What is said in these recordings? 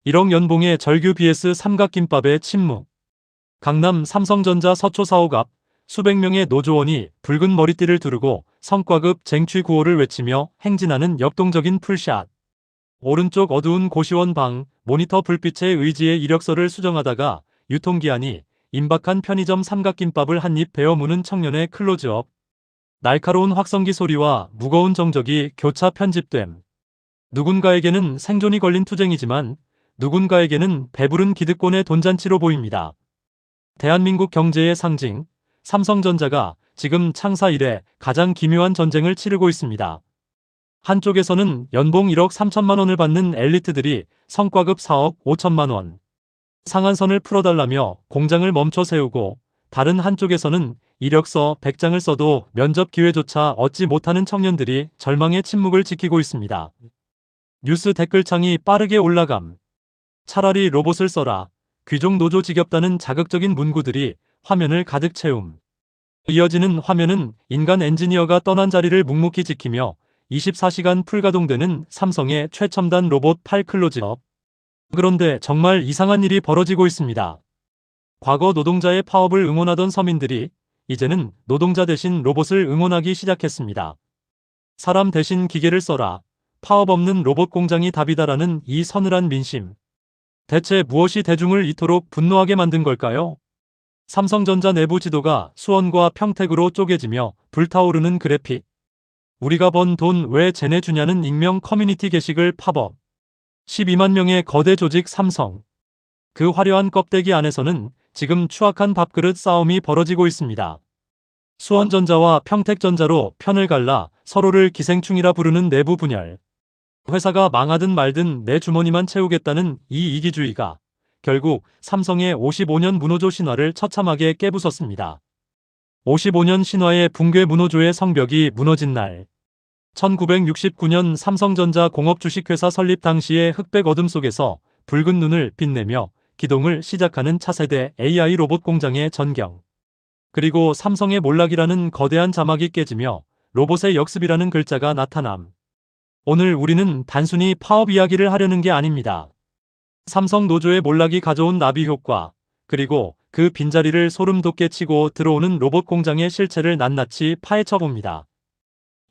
1억 연봉의 절규 vs 삼각김밥의 침묵. 강남 삼성전자 서초 사옥 앞 수백 명의 노조원이 붉은 머리띠를 두르고 성과급 쟁취 구호를 외치며 행진하는 역동적인 풀샷. 오른쪽 어두운 고시원 방, 모니터 불빛에 의지의 이력서를 수정하다가 유통기한이 임박한 편의점 삼각김밥을 한 입 베어 무는 청년의 클로즈업. 날카로운 확성기 소리와 무거운 정적이 교차 편집됨. 누군가에게는 생존이 걸린 투쟁이지만 누군가에게는 배부른 기득권의 돈잔치로 보입니다. 대한민국 경제의 상징, 삼성전자가 지금 창사 이래 가장 기묘한 전쟁을 치르고 있습니다. 한쪽에서는 연봉 1억 3천만 원을 받는 엘리트들이 성과급 4억 5천만 원 상한선을 풀어달라며 공장을 멈춰 세우고, 다른 한쪽에서는 이력서 100장을 써도 면접 기회조차 얻지 못하는 청년들이 절망의 침묵을 지키고 있습니다. 뉴스 댓글창이 빠르게 올라감. 차라리 로봇을 써라. 귀족 노조 지겹다는 자극적인 문구들이 화면을 가득 채움. 이어지는 화면은 인간 엔지니어가 떠난 자리를 묵묵히 지키며 24시간 풀가동되는 삼성의 최첨단 로봇 팔 클로즈업. 그런데 정말 이상한 일이 벌어지고 있습니다. 과거 노동자의 파업을 응원하던 서민들이 이제는 노동자 대신 로봇을 응원하기 시작했습니다. 사람 대신 기계를 써라. 파업 없는 로봇 공장이 답이다라는 이 서늘한 민심. 대체 무엇이 대중을 이토록 분노하게 만든 걸까요? 삼성전자 내부 지도가 수원과 평택으로 쪼개지며 불타오르는 그래픽. 우리가 번 돈 왜 쟤네 주냐는 익명 커뮤니티 게시글 팝업. 12만 명의 거대 조직 삼성. 그 화려한 껍데기 안에서는 지금 추악한 밥그릇 싸움이 벌어지고 있습니다. 수원전자와 평택전자로 편을 갈라 서로를 기생충이라 부르는 내부 분열. 회사가 망하든 말든 내 주머니만 채우겠다는 이 이기주의가 결국 삼성의 55년 문호조 신화를 처참하게 깨부쉈습니다. 55년 신화의 붕괴, 문호조의 성벽이 무너진 날. 1969년 삼성전자 공업주식회사 설립 당시의 흑백 어둠 속에서 붉은 눈을 빛내며 기동을 시작하는 차세대 AI 로봇 공장의 전경. 그리고 삼성의 몰락이라는 거대한 자막이 깨지며 로봇의 역습이라는 글자가 나타남. 오늘 우리는 단순히 파업 이야기를 하려는 게 아닙니다. 삼성 노조의 몰락이 가져온 나비 효과, 그리고 그 빈자리를 소름 돋게 치고 들어오는 로봇 공장의 실체를 낱낱이 파헤쳐 봅니다.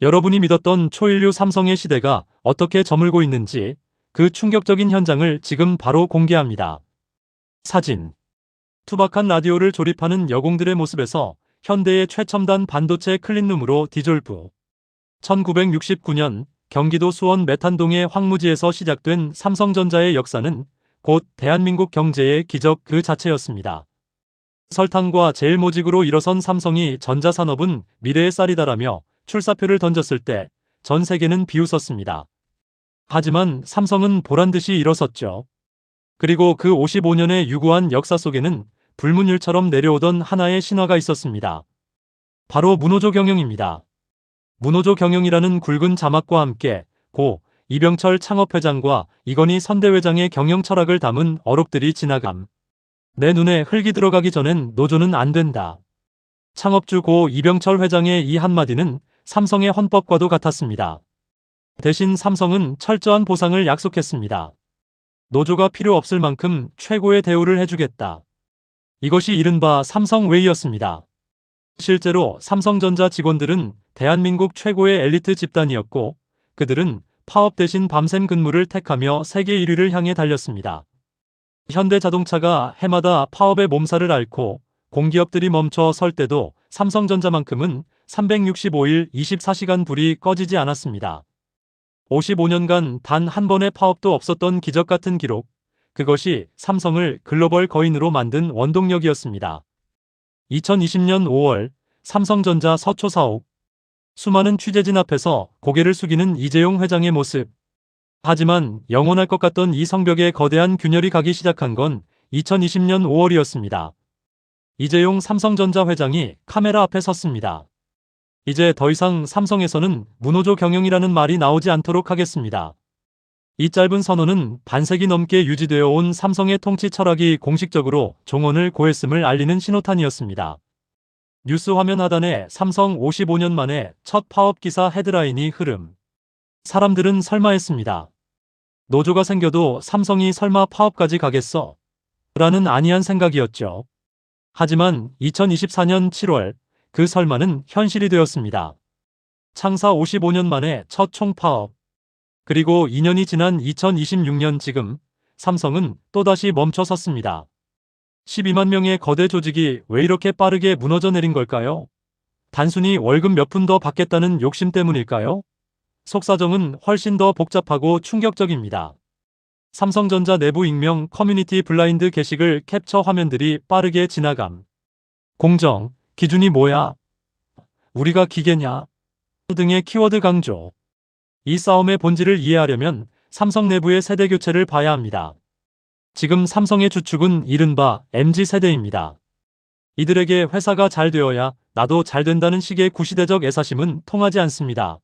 여러분이 믿었던 초인류 삼성의 시대가 어떻게 저물고 있는지 그 충격적인 현장을 지금 바로 공개합니다. 사진. 투박한 라디오를 조립하는 여공들의 모습에서 현대의 최첨단 반도체 클린룸으로 디졸브. 1969년 경기도 수원 메탄동의 황무지에서 시작된 삼성전자의 역사는 곧 대한민국 경제의 기적 그 자체였습니다. 설탕과 제일모직으로 일어선 삼성이 전자산업은 미래의 쌀이다라며 출사표를 던졌을 때 전 세계는 비웃었습니다. 하지만 삼성은 보란듯이 일어섰죠. 그리고 그 55년의 유구한 역사 속에는 불문율처럼 내려오던 하나의 신화가 있었습니다. 바로 문호조 경영입니다. 문호조 경영이라는 굵은 자막과 함께 고 이병철 창업회장과 이건희 선대회장의 경영 철학을 담은 어록들이 지나감. 내 눈에 흙이 들어가기 전엔 노조는 안 된다. 창업주 고 이병철 회장의 이 한마디는 삼성의 헌법과도 같았습니다. 대신 삼성은 철저한 보상을 약속했습니다. 노조가 필요 없을 만큼 최고의 대우를 해주겠다. 이것이 이른바 삼성웨이였습니다. 실제로 삼성전자 직원들은 대한민국 최고의 엘리트 집단이었고, 그들은 파업 대신 밤샘 근무를 택하며 세계 1위를 향해 달렸습니다. 현대자동차가 해마다 파업의 몸살을 앓고 공기업들이 멈춰 설 때도 삼성전자만큼은 365일 24시간 불이 꺼지지 않았습니다. 55년간 단 한 번의 파업도 없었던 기적 같은 기록, 그것이 삼성을 글로벌 거인으로 만든 원동력이었습니다. 2020년 5월 삼성전자 서초 사옥. 수많은 취재진 앞에서 고개를 숙이는 이재용 회장의 모습. 하지만 영원할 것 같던 이 성벽에 거대한 균열이 가기 시작한 건 2020년 5월이었습니다. 이재용 삼성전자 회장이 카메라 앞에 섰습니다. 이제 더 이상 삼성에서는 문호조 경영이라는 말이 나오지 않도록 하겠습니다. 이 짧은 선언은 반세기 넘게 유지되어 온 삼성의 통치 철학이 공식적으로 종언을 고했음을 알리는 신호탄이었습니다. 뉴스 화면 하단에 삼성 55년 만에 첫 파업 기사 헤드라인이 흐름. 사람들은 설마 했습니다. 노조가 생겨도 삼성이 설마 파업까지 가겠어? 라는 안이한 생각이었죠. 하지만 2024년 7월 그 설마는 현실이 되었습니다. 창사 55년 만에 첫 총파업. 그리고 2년이 지난 2026년 지금 삼성은 또다시 멈춰섰습니다. 12만 명의 거대 조직이 왜 이렇게 빠르게 무너져 내린 걸까요? 단순히 월급 몇 푼 더 받겠다는 욕심 때문일까요? 속사정은 훨씬 더 복잡하고 충격적입니다. 삼성전자 내부 익명 커뮤니티 블라인드 게시글 캡처 화면들이 빠르게 지나감. 공정, 기준이 뭐야? 우리가 기계냐? 등의 키워드 강조. 이 싸움의 본질을 이해하려면 삼성 내부의 세대 교체를 봐야 합니다. 지금 삼성의 주축은 이른바 MZ세대입니다. 이들에게 회사가 잘 되어야 나도 잘 된다는 식의 구시대적 애사심은 통하지 않습니다.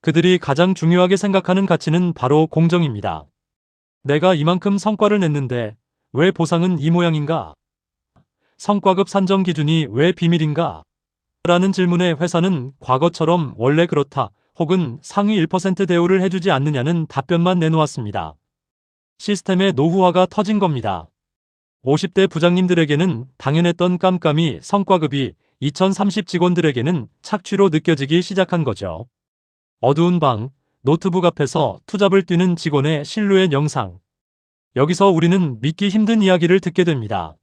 그들이 가장 중요하게 생각하는 가치는 바로 공정입니다. 내가 이만큼 성과를 냈는데 왜 보상은 이 모양인가? 성과급 산정 기준이 왜 비밀인가? 라는 질문에 회사는 과거처럼 원래 그렇다 혹은 상위 1% 대우를 해주지 않느냐는 답변만 내놓았습니다. 시스템의 노후화가 터진 겁니다. 50대 부장님들에게는 당연했던 깜깜이 성과급이 2030 직원들에게는 착취로 느껴지기 시작한 거죠. 어두운 방, 노트북 앞에서 투잡을 뛰는 직원의 실루엣 영상. 여기서 우리는 믿기 힘든 이야기를 듣게 됩니다.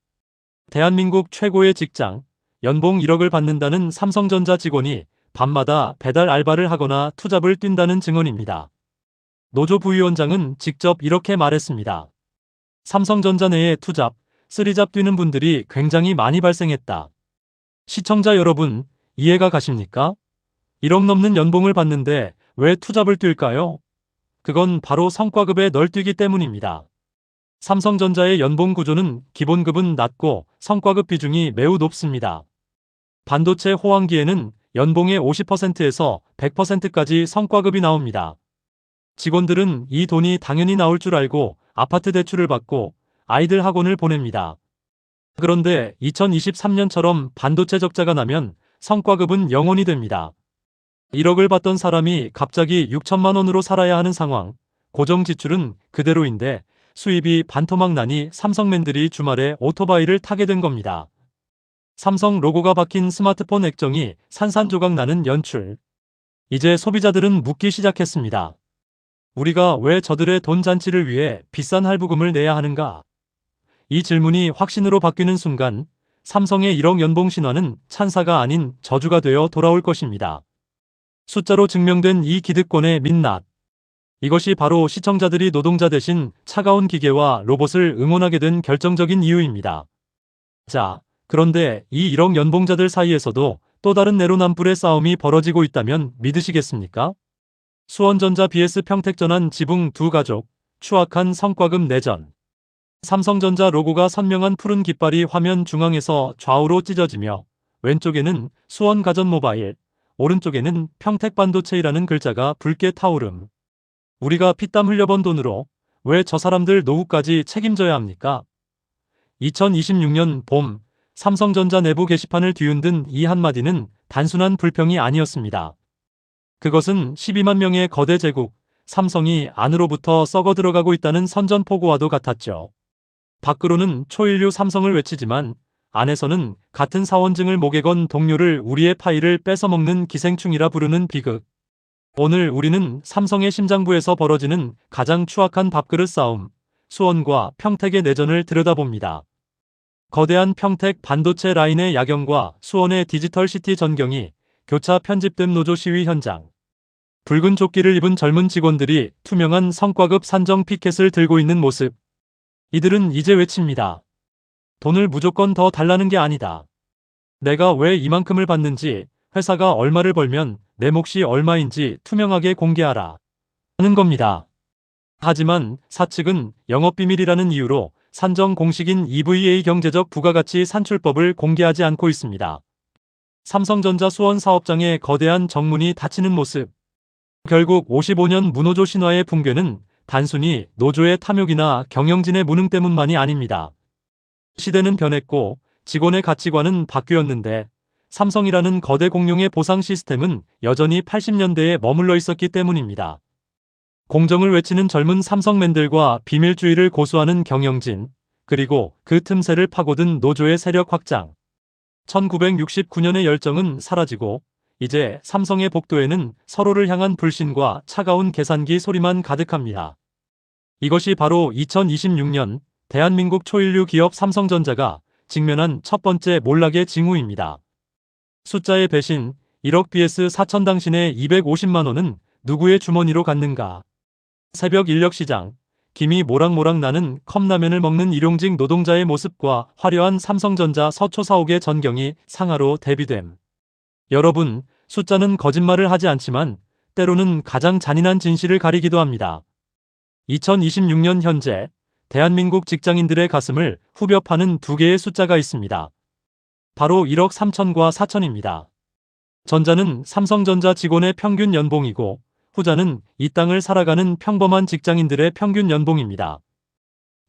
대한민국 최고의 직장, 연봉 1억을 받는다는 삼성전자 직원이 밤마다 배달 알바를 하거나 투잡을 뛴다는 증언입니다. 노조 부위원장은 직접 이렇게 말했습니다. 삼성전자 내에 투잡, 쓰리잡 뛰는 분들이 굉장히 많이 발생했다. 시청자 여러분, 이해가 가십니까? 1억 넘는 연봉을 받는데 왜 투잡을 뛸까요? 그건 바로 성과급에 널뛰기 때문입니다. 삼성전자의 연봉 구조는 기본급은 낮고 성과급 비중이 매우 높습니다. 반도체 호황기에는 연봉의 50%에서 100%까지 성과급이 나옵니다. 직원들은 이 돈이 당연히 나올 줄 알고 아파트 대출을 받고 아이들 학원을 보냅니다. 그런데 2023년처럼 반도체 적자가 나면 성과급은 0원이 됩니다. 1억을 받던 사람이 갑자기 6천만 원으로 살아야 하는 상황, 고정 지출은 그대로인데 수입이 반토막 나니 삼성맨들이 주말에 오토바이를 타게 된 겁니다. 삼성 로고가 박힌 스마트폰 액정이 산산조각 나는 연출. 이제 소비자들은 묻기 시작했습니다. 우리가 왜 저들의 돈 잔치를 위해 비싼 할부금을 내야 하는가? 이 질문이 확신으로 바뀌는 순간 삼성의 1억 연봉 신화는 찬사가 아닌 저주가 되어 돌아올 것입니다. 숫자로 증명된 이 기득권의 민낯. 이것이 바로 시청자들이 노동자 대신 차가운 기계와 로봇을 응원하게 된 결정적인 이유입니다. 자, 그런데 이 1억 연봉자들 사이에서도 또 다른 내로남불의 싸움이 벌어지고 있다면 믿으시겠습니까? 수원전자 vs 평택전환 지붕 두 가족, 추악한 성과급 내전. 삼성전자 로고가 선명한 푸른 깃발이 화면 중앙에서 좌우로 찢어지며 왼쪽에는 수원가전모바일, 오른쪽에는 평택반도체이라는 글자가 붉게 타오름. 우리가 피땀 흘려번 돈으로 왜 저 사람들 노후까지 책임져야 합니까? 2026년 봄 삼성전자 내부 게시판을 뒤흔든 이 한마디는 단순한 불평이 아니었습니다. 그것은 12만 명의 거대 제국, 삼성이 안으로부터 썩어 들어가고 있다는 선전포고와도 같았죠. 밖으로는 초일류 삼성을 외치지만 안에서는 같은 사원증을 목에 건 동료를 우리의 파일을 뺏어먹는 기생충이라 부르는 비극. 오늘 우리는 삼성의 심장부에서 벌어지는 가장 추악한 밥그릇 싸움, 수원과 평택의 내전을 들여다봅니다. 거대한 평택 반도체 라인의 야경과 수원의 디지털 시티 전경이 교차 편집된 노조 시위 현장. 붉은 조끼를 입은 젊은 직원들이 투명한 성과급 산정 피켓을 들고 있는 모습. 이들은 이제 외칩니다. 돈을 무조건 더 달라는 게 아니다. 내가 왜 이만큼을 받는지, 회사가 얼마를 벌면 내 몫이 얼마인지 투명하게 공개하라. 하는 겁니다. 하지만 사측은 영업비밀이라는 이유로 산정 공식인 EVA 경제적 부가가치 산출법을 공개하지 않고 있습니다. 삼성전자 수원 사업장에 거대한 정문이 닫히는 모습. 결국 55년 무노조 신화의 붕괴는 단순히 노조의 탐욕이나 경영진의 무능 때문만이 아닙니다. 시대는 변했고 직원의 가치관은 바뀌었는데 삼성이라는 거대 공룡의 보상 시스템은 여전히 80년대에 머물러 있었기 때문입니다. 공정을 외치는 젊은 삼성맨들과 비밀주의를 고수하는 경영진, 그리고 그 틈새를 파고든 노조의 세력 확장. 1969년의 열정은 사라지고 이제 삼성의 복도에는 서로를 향한 불신과 차가운 계산기 소리만 가득합니다. 이것이 바로 2026년 대한민국 초일류 기업 삼성전자가 직면한 첫 번째 몰락의 징후입니다. 숫자의 배신, 1억 vs 4천 당신의 250만 원은 누구의 주머니로 갔는가? 새벽 인력시장, 김이 모락모락 나는 컵라면을 먹는 일용직 노동자의 모습과 화려한 삼성전자 서초 사옥의 전경이 상하로 대비됨. 여러분, 숫자는 거짓말을 하지 않지만 때로는 가장 잔인한 진실을 가리기도 합니다. 2026년 현재 대한민국 직장인들의 가슴을 후벼 파는 두 개의 숫자가 있습니다. 바로 1억 3천과 4천입니다. 전자는 삼성전자 직원의 평균 연봉이고 후자는 이 땅을 살아가는 평범한 직장인들의 평균 연봉입니다.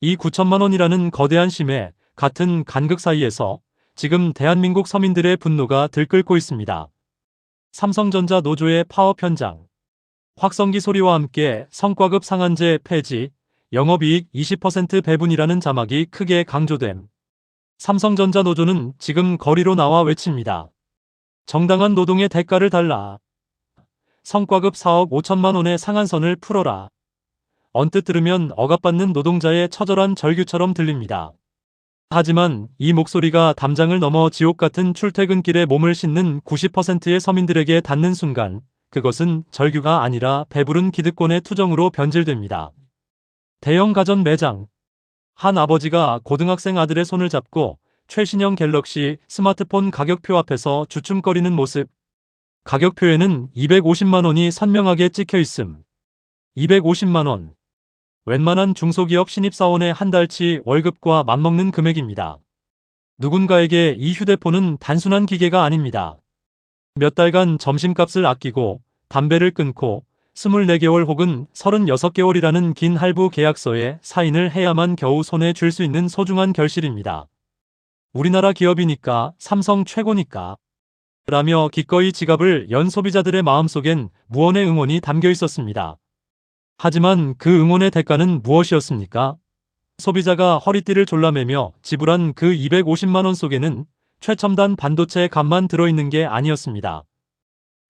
이 9천만 원이라는 거대한 심에 같은 간극 사이에서 지금 대한민국 서민들의 분노가 들끓고 있습니다. 삼성전자 노조의 파업 현장. 확성기 소리와 함께 성과급 상한제 폐지, 영업이익 20% 배분이라는 자막이 크게 강조됨. 삼성전자 노조는 지금 거리로 나와 외칩니다. 정당한 노동의 대가를 달라. 성과급 4억 5천만 원의 상한선을 풀어라. 언뜻 들으면 억압받는 노동자의 처절한 절규처럼 들립니다. 하지만 이 목소리가 담장을 넘어 지옥 같은 출퇴근길에 몸을 싣는 90%의 서민들에게 닿는 순간 그것은 절규가 아니라 배부른 기득권의 투정으로 변질됩니다. 대형 가전 매장. 한 아버지가 고등학생 아들의 손을 잡고 최신형 갤럭시 스마트폰 가격표 앞에서 주춤거리는 모습. 가격표에는 250만 원이 선명하게 찍혀 있음. 250만 원. 웬만한 중소기업 신입사원의 한 달치 월급과 맞먹는 금액입니다. 누군가에게 이 휴대폰은 단순한 기계가 아닙니다. 몇 달간 점심값을 아끼고 담배를 끊고 24개월 혹은 36개월이라는 긴 할부 계약서에 사인을 해야만 겨우 손에 쥘 수 있는 소중한 결실입니다. 우리나라 기업이니까 삼성 최고니까 라며 기꺼이 지갑을 연 소비자들의 마음속엔 무언의 응원이 담겨 있었습니다. 하지만 그 응원의 대가는 무엇이었습니까? 소비자가 허리띠를 졸라매며 지불한 그 250만 원 속에는 최첨단 반도체 값만 들어있는 게 아니었습니다.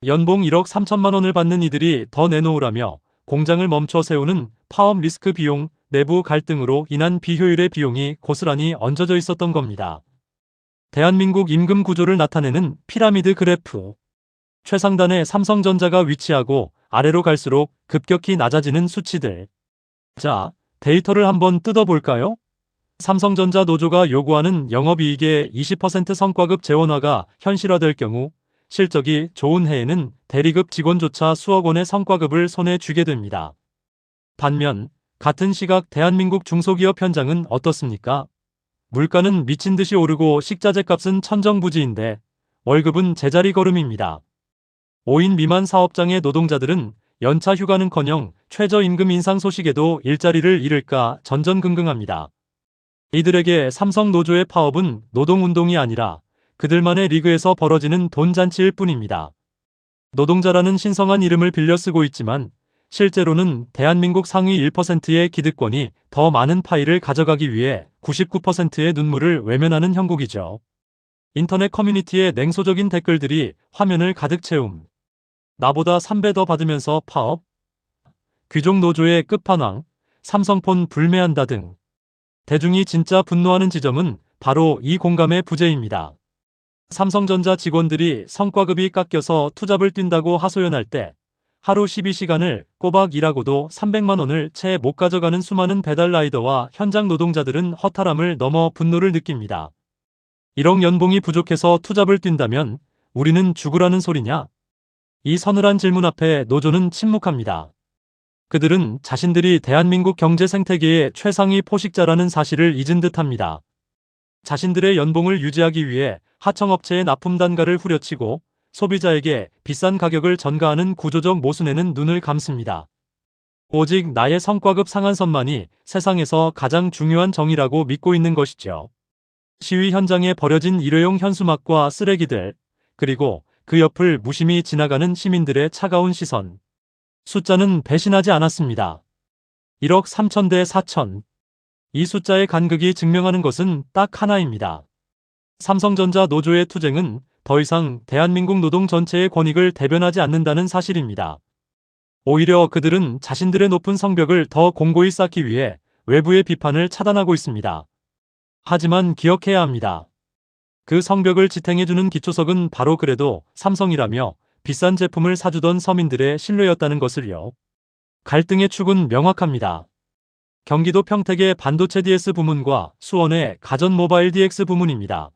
연봉 1억 3천만 원을 받는 이들이 더 내놓으라며 공장을 멈춰 세우는 파업 리스크 비용, 내부 갈등으로 인한 비효율의 비용이 고스란히 얹어져 있었던 겁니다. 대한민국 임금 구조를 나타내는 피라미드 그래프. 최상단에 삼성전자가 위치하고 아래로 갈수록 급격히 낮아지는 수치들. 자, 데이터를 한번 뜯어볼까요? 삼성전자 노조가 요구하는 영업이익의 20% 성과급 재원화가 현실화될 경우 실적이 좋은 해에는 대리급 직원조차 수억 원의 성과급을 손에 쥐게 됩니다. 반면 같은 시각 대한민국 중소기업 현장은 어떻습니까? 물가는 미친 듯이 오르고 식자재 값은 천정부지인데 월급은 제자리 걸음입니다. 5인 미만 사업장의 노동자들은 연차 휴가는커녕 최저임금 인상 소식에도 일자리를 잃을까 전전긍긍합니다. 이들에게 삼성 노조의 파업은 노동운동이 아니라 그들만의 리그에서 벌어지는 돈잔치일 뿐입니다. 노동자라는 신성한 이름을 빌려 쓰고 있지만 실제로는 대한민국 상위 1%의 기득권이 더 많은 파이를 가져가기 위해 99%의 눈물을 외면하는 형국이죠. 인터넷 커뮤니티의 냉소적인 댓글들이 화면을 가득 채움. 나보다 3배 더 받으면서 파업? 귀족 노조의 끝판왕, 삼성폰 불매한다 등. 대중이 진짜 분노하는 지점은 바로 이 공감의 부재입니다. 삼성전자 직원들이 성과급이 깎여서 투잡을 뛴다고 하소연할 때 하루 12시간을 꼬박 일하고도 300만 원을 채 못 가져가는 수많은 배달 라이더와 현장 노동자들은 허탈함을 넘어 분노를 느낍니다. 1억 연봉이 부족해서 투잡을 뛴다면 우리는 죽으라는 소리냐? 이 서늘한 질문 앞에 노조는 침묵합니다. 그들은 자신들이 대한민국 경제 생태계의 최상위 포식자라는 사실을 잊은 듯합니다. 자신들의 연봉을 유지하기 위해 하청업체의 납품 단가를 후려치고 소비자에게 비싼 가격을 전가하는 구조적 모순에는 눈을 감습니다. 오직 나의 성과급 상한선만이 세상에서 가장 중요한 정의라고 믿고 있는 것이죠. 시위 현장에 버려진 일회용 현수막과 쓰레기들, 그리고 그 옆을 무심히 지나가는 시민들의 차가운 시선. 숫자는 배신하지 않았습니다. 1억 3천 대 4천. 이 숫자의 간극이 증명하는 것은 딱 하나입니다. 삼성전자 노조의 투쟁은 더 이상 대한민국 노동 전체의 권익을 대변하지 않는다는 사실입니다. 오히려 그들은 자신들의 높은 성벽을 더 공고히 쌓기 위해 외부의 비판을 차단하고 있습니다. 하지만 기억해야 합니다. 그 성벽을 지탱해주는 기초석은 바로 그래도 삼성이라며 비싼 제품을 사주던 서민들의 신뢰였다는 것을요. 갈등의 축은 명확합니다. 경기도 평택의 반도체 DS 부문과 수원의 가전 모바일 DX 부문입니다.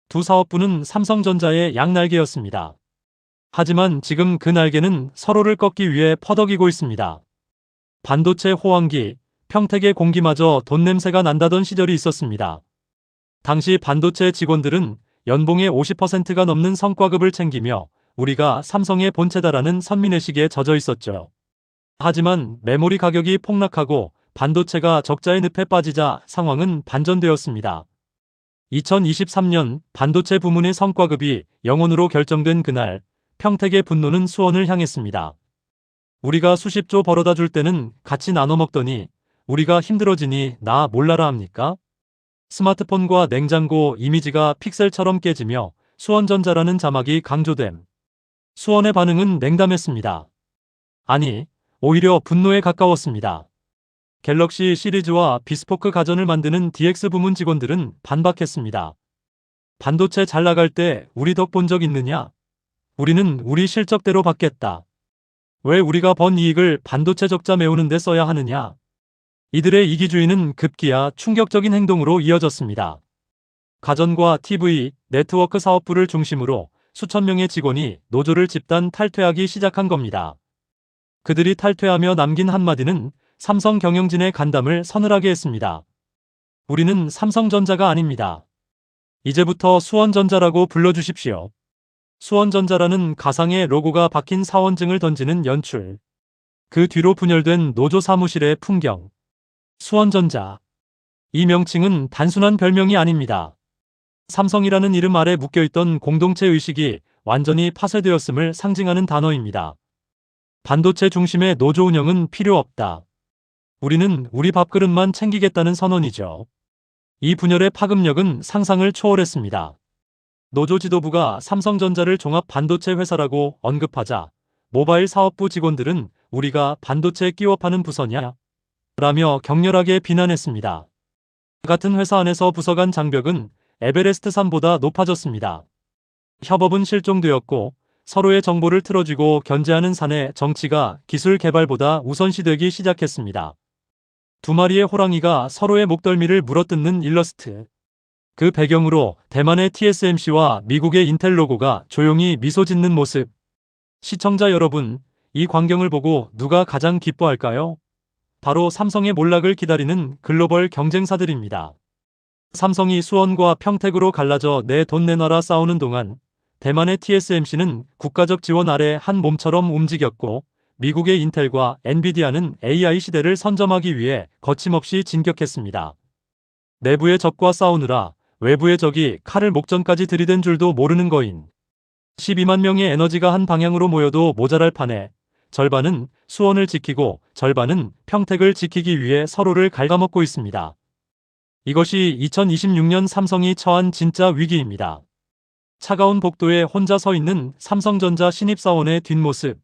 두 사업부는 삼성전자의 양날개였습니다. 하지만 지금 그 날개는 서로를 꺾기 위해 퍼덕이고 있습니다. 반도체 호황기, 평택의 공기마저 돈 냄새가 난다던 시절이 있었습니다. 당시 반도체 직원들은 연봉의 50%가 넘는 성과급을 챙기며 우리가 삼성의 본체다라는 선민의식에 젖어 있었죠. 하지만 메모리 가격이 폭락하고 반도체가 적자의 늪에 빠지자 상황은 반전되었습니다. 2023년 반도체 부문의 성과급이 0원으로 결정된 그날, 평택의 분노는 수원을 향했습니다. 우리가 수십조 벌어다 줄 때는 같이 나눠 먹더니 우리가 힘들어지니 나 몰라라 합니까? 스마트폰과 냉장고 이미지가 픽셀처럼 깨지며 수원전자라는 자막이 강조됨. 수원의 반응은 냉담했습니다. 아니, 오히려 분노에 가까웠습니다. 갤럭시 시리즈와 비스포크 가전을 만드는 DX 부문 직원들은 반박했습니다. 반도체 잘 나갈 때 우리 덕 본 적 있느냐? 우리는 우리 실적대로 받겠다. 왜 우리가 번 이익을 반도체 적자 메우는 데 써야 하느냐? 이들의 이기주의는 급기야 충격적인 행동으로 이어졌습니다. 가전과 TV, 네트워크 사업부를 중심으로 수천 명의 직원이 노조를 집단 탈퇴하기 시작한 겁니다. 그들이 탈퇴하며 남긴 한마디는 삼성 경영진의 간담을 서늘하게 했습니다. 우리는 삼성전자가 아닙니다. 이제부터 수원전자라고 불러주십시오. 수원전자라는 가상의 로고가 박힌 사원증을 던지는 연출. 그 뒤로 분열된 노조 사무실의 풍경. 수원전자. 이 명칭은 단순한 별명이 아닙니다. 삼성이라는 이름 아래 묶여있던 공동체 의식이 완전히 파쇄되었음을 상징하는 단어입니다. 반도체 중심의 노조 운영은 필요 없다. 우리는 우리 밥그릇만 챙기겠다는 선언이죠. 이 분열의 파급력은 상상을 초월했습니다. 노조 지도부가 삼성전자를 종합 반도체 회사라고 언급하자 모바일 사업부 직원들은 우리가 반도체에 끼워 파는 부서냐? 라며 격렬하게 비난했습니다. 같은 회사 안에서 부서 간 장벽은 에베레스트 산보다 높아졌습니다. 협업은 실종되었고 서로의 정보를 틀어주고 견제하는 산의 정치가 기술 개발보다 우선시되기 시작했습니다. 두 마리의 호랑이가 서로의 목덜미를 물어뜯는 일러스트. 그 배경으로 대만의 TSMC와 미국의 인텔 로고가 조용히 미소 짓는 모습. 시청자 여러분, 이 광경을 보고 누가 가장 기뻐할까요? 바로 삼성의 몰락을 기다리는 글로벌 경쟁사들입니다. 삼성이 수원과 평택으로 갈라져 내 돈 내놔라 싸우는 동안 대만의 TSMC는 국가적 지원 아래 한 몸처럼 움직였고 미국의 인텔과 엔비디아는 AI 시대를 선점하기 위해 거침없이 진격했습니다. 내부의 적과 싸우느라 외부의 적이 칼을 목전까지 들이댄 줄도 모르는 거인. 12만 명의 에너지가 한 방향으로 모여도 모자랄 판에 절반은 수원을 지키고 절반은 평택을 지키기 위해 서로를 갉아먹고 있습니다. 이것이 2026년 삼성이 처한 진짜 위기입니다. 차가운 복도에 혼자 서 있는 삼성전자 신입사원의 뒷모습.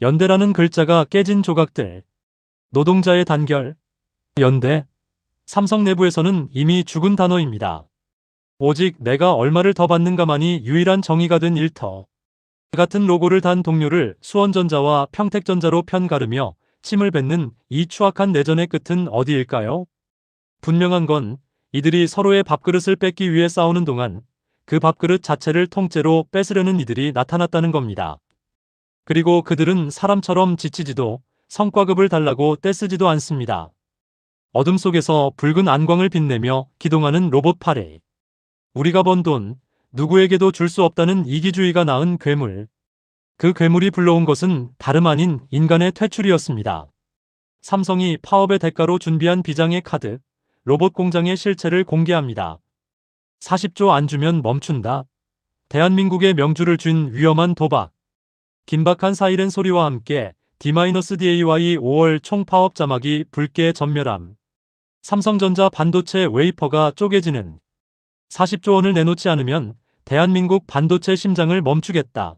연대라는 글자가 깨진 조각들. 노동자의 단결. 연대. 삼성 내부에서는 이미 죽은 단어입니다. 오직 내가 얼마를 더 받는가만이 유일한 정의가 된 일터. 같은 로고를 단 동료를 수원전자와 평택전자로 편가르며 침을 뱉는 이 추악한 내전의 끝은 어디일까요? 분명한 건 이들이 서로의 밥그릇을 뺏기 위해 싸우는 동안 그 밥그릇 자체를 통째로 뺏으려는 이들이 나타났다는 겁니다. 그리고 그들은 사람처럼 지치지도 성과급을 달라고 떼쓰지도 않습니다. 어둠 속에서 붉은 안광을 빛내며 기동하는 로봇 파레. 우리가 번 돈, 누구에게도 줄 수 없다는 이기주의가 낳은 괴물. 그 괴물이 불러온 것은 다름 아닌 인간의 퇴출이었습니다. 삼성이 파업의 대가로 준비한 비장의 카드, 로봇 공장의 실체를 공개합니다. 40조 안 주면 멈춘다. 대한민국의 명주를 쥔 위험한 도박. 긴박한 사이렌 소리와 함께 D-DAY 5월 총 파업 자막이 붉게 전멸함. 삼성전자 반도체 웨이퍼가 쪼개지는. 40조 원을 내놓지 않으면 대한민국 반도체 심장을 멈추겠다.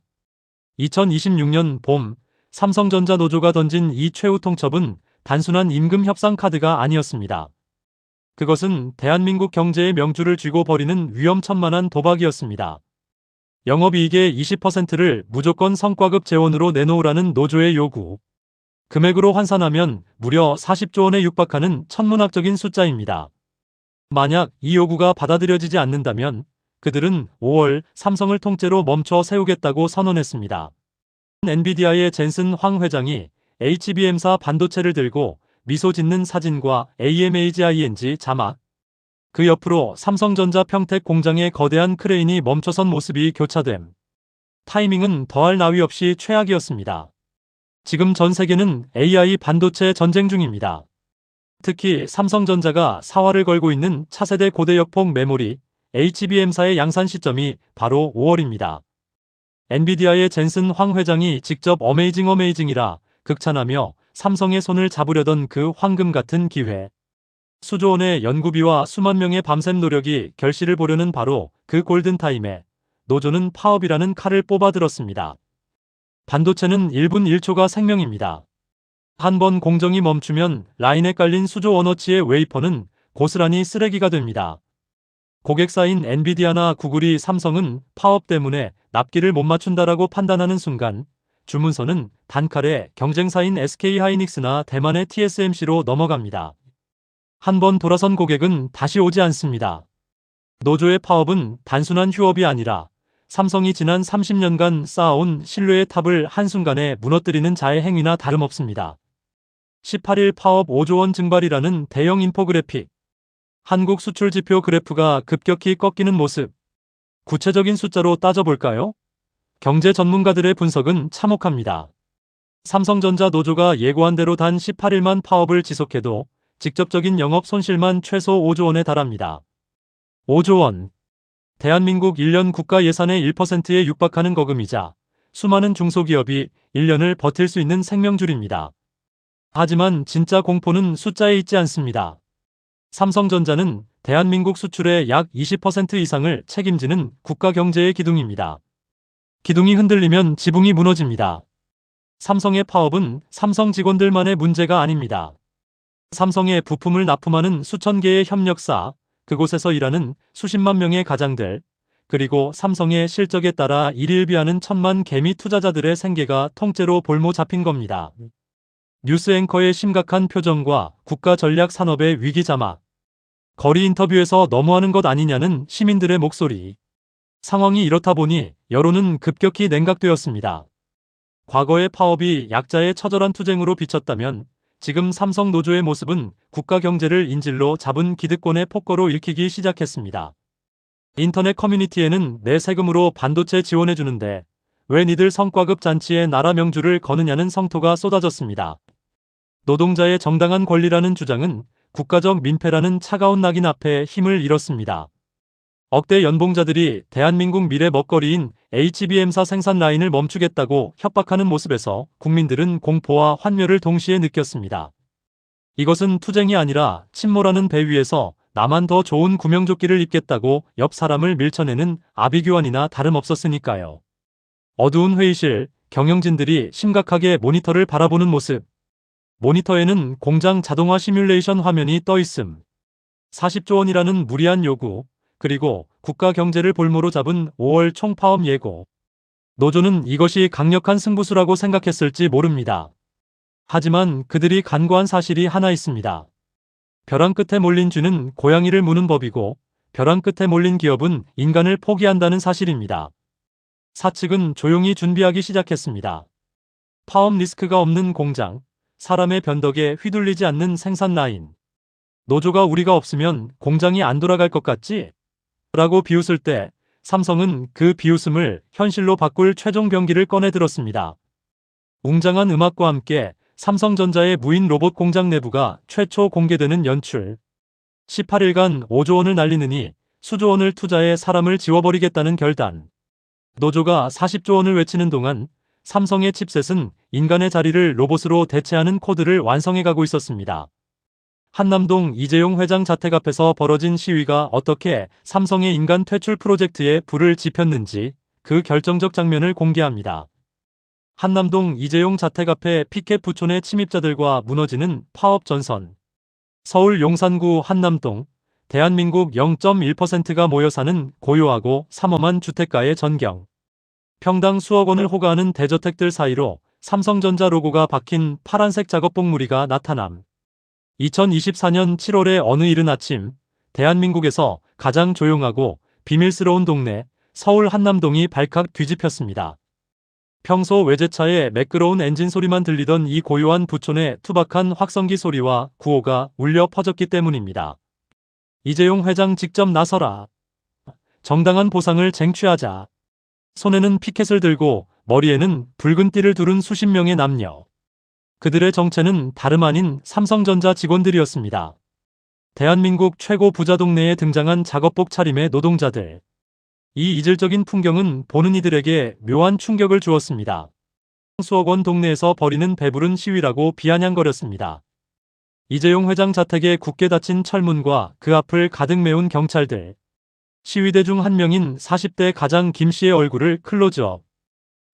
2026년 봄 삼성전자 노조가 던진 이 최후 통첩은 단순한 임금 협상 카드가 아니었습니다. 그것은 대한민국 경제의 명주를 쥐고 버리는 위험천만한 도박이었습니다. 영업이익의 20%를 무조건 성과급 재원으로 내놓으라는 노조의 요구. 금액으로 환산하면 무려 40조 원에 육박하는 천문학적인 숫자입니다. 만약 이 요구가 받아들여지지 않는다면 그들은 5월 삼성을 통째로 멈춰 세우겠다고 선언했습니다. 엔비디아의 젠슨 황 회장이 HBM사 반도체를 들고 미소 짓는 사진과 AMAZING 자막. 그 옆으로 삼성전자 평택 공장의 거대한 크레인이 멈춰선 모습이 교차됨. 타이밍은 더할 나위 없이 최악이었습니다. 지금 전 세계는 AI 반도체 전쟁 중입니다. 특히 삼성전자가 사활을 걸고 있는 차세대 고대역폭 메모리 HBM사의 양산 시점이 바로 5월입니다. 엔비디아의 젠슨 황 회장이 직접 어메이징이라 극찬하며 삼성의 손을 잡으려던 그 황금 같은 기회. 수조 원의 연구비와 수만 명의 밤샘 노력이 결실을 보려는 바로 그 골든타임에 노조는 파업이라는 칼을 뽑아들었습니다. 반도체는 1분 1초가 생명입니다. 한 번 공정이 멈추면 라인에 깔린 수조 원어치의 웨이퍼는 고스란히 쓰레기가 됩니다. 고객사인 엔비디아나 구글이 삼성은 파업 때문에 납기를 못 맞춘다라고 판단하는 순간 주문서는 단칼에 경쟁사인 SK하이닉스나 대만의 TSMC로 넘어갑니다. 한 번 돌아선 고객은 다시 오지 않습니다. 노조의 파업은 단순한 휴업이 아니라 삼성이 지난 30년간 쌓아온 신뢰의 탑을 한순간에 무너뜨리는 자의 행위나 다름없습니다. 18일 파업 5조 원 증발이라는 대형 인포그래픽. 한국 수출 지표 그래프가 급격히 꺾이는 모습. 구체적인 숫자로 따져볼까요? 경제 전문가들의 분석은 참혹합니다. 삼성전자 노조가 예고한 대로 단 18일만 파업을 지속해도 직접적인 영업 손실만 최소 5조 원에 달합니다. 5조 원. 대한민국 1년 국가 예산의 1%에 육박하는 거금이자 수많은 중소기업이 1년을 버틸 수 있는 생명줄입니다. 하지만 진짜 공포는 숫자에 있지 않습니다. 삼성전자는 대한민국 수출의 약 20% 이상을 책임지는 국가 경제의 기둥입니다. 기둥이 흔들리면 지붕이 무너집니다. 삼성의 파업은 삼성 직원들만의 문제가 아닙니다. 삼성의 부품을 납품하는 수천 개의 협력사, 그곳에서 일하는 수십만 명의 가장들, 그리고 삼성의 실적에 따라 일일비하는 천만 개미 투자자들의 생계가 통째로 볼모 잡힌 겁니다. 뉴스 앵커의 심각한 표정과 국가 전략 산업의 위기 자막. 거리 인터뷰에서 너무하는 것 아니냐는 시민들의 목소리. 상황이 이렇다 보니 여론은 급격히 냉각되었습니다. 과거의 파업이 약자의 처절한 투쟁으로 비쳤다면 지금 삼성 노조의 모습은 국가 경제를 인질로 잡은 기득권의 폭거로 읽히기 시작했습니다. 인터넷 커뮤니티에는 내 세금으로 반도체 지원해주는데 왜 니들 성과급 잔치에 나라 명주를 거느냐는 성토가 쏟아졌습니다. 노동자의 정당한 권리라는 주장은 국가적 민폐라는 차가운 낙인 앞에 힘을 잃었습니다. 억대 연봉자들이 대한민국 미래 먹거리인 HBM사 생산 라인을 멈추겠다고 협박하는 모습에서 국민들은 공포와 환멸을 동시에 느꼈습니다. 이것은 투쟁이 아니라 침몰하는 배 위에서 나만 더 좋은 구명조끼를 입겠다고 옆 사람을 밀쳐내는 아비규환이나 다름없었으니까요. 어두운 회의실, 경영진들이 심각하게 모니터를 바라보는 모습. 모니터에는 공장 자동화 시뮬레이션 화면이 떠있음. 40조 원이라는 무리한 요구. 그리고 국가 경제를 볼모로 잡은 5월 총파업 예고. 노조는 이것이 강력한 승부수라고 생각했을지 모릅니다. 하지만 그들이 간과한 사실이 하나 있습니다. 벼랑 끝에 몰린 쥐는 고양이를 무는 법이고 벼랑 끝에 몰린 기업은 인간을 포기한다는 사실입니다. 사측은 조용히 준비하기 시작했습니다. 파업 리스크가 없는 공장, 사람의 변덕에 휘둘리지 않는 생산 라인. 노조가 우리가 없으면 공장이 안 돌아갈 것 같지? 라고 비웃을 때 삼성은 그 비웃음을 현실로 바꿀 최종 병기를 꺼내 들었습니다. 웅장한 음악과 함께 삼성전자의 무인 로봇 공장 내부가 최초 공개되는 연출. 18일간 5조 원을 날리느니 수조 원을 투자해 사람을 지워버리겠다는 결단. 노조가 40조 원을 외치는 동안 삼성의 칩셋은 인간의 자리를 로봇으로 대체하는 코드를 완성해가고 있었습니다. 한남동 이재용 회장 자택 앞에서 벌어진 시위가 어떻게 삼성의 인간 퇴출 프로젝트에 불을 지폈는지 그 결정적 장면을 공개합니다. 한남동 이재용 자택 앞에 피켓 부촌의 침입자들과 무너지는 파업 전선. 서울 용산구 한남동, 대한민국 0.1%가 모여 사는 고요하고 삼엄한 주택가의 전경. 평당 수억 원을 호가하는 대저택들 사이로 삼성전자 로고가 박힌 파란색 작업복 무리가 나타남. 2024년 7월의 어느 이른 아침, 대한민국에서 가장 조용하고 비밀스러운 동네, 서울 한남동이 발칵 뒤집혔습니다. 평소 외제차의 매끄러운 엔진 소리만 들리던 이 고요한 부촌에 투박한 확성기 소리와 구호가 울려 퍼졌기 때문입니다. 이재용 회장 직접 나서라. 정당한 보상을 쟁취하자. 손에는 피켓을 들고 머리에는 붉은 띠를 두른 수십 명의 남녀. 그들의 정체는 다름 아닌 삼성전자 직원들이었습니다. 대한민국 최고 부자 동네에 등장한 작업복 차림의 노동자들. 이 이질적인 풍경은 보는 이들에게 묘한 충격을 주었습니다. 수억 원 동네에서 벌이는 배부른 시위라고 비아냥거렸습니다. 이재용 회장 자택에 굳게 닫힌 철문과 그 앞을 가득 메운 경찰들. 시위대 중 한 명인 40대 가장 김 씨의 얼굴을 클로즈업.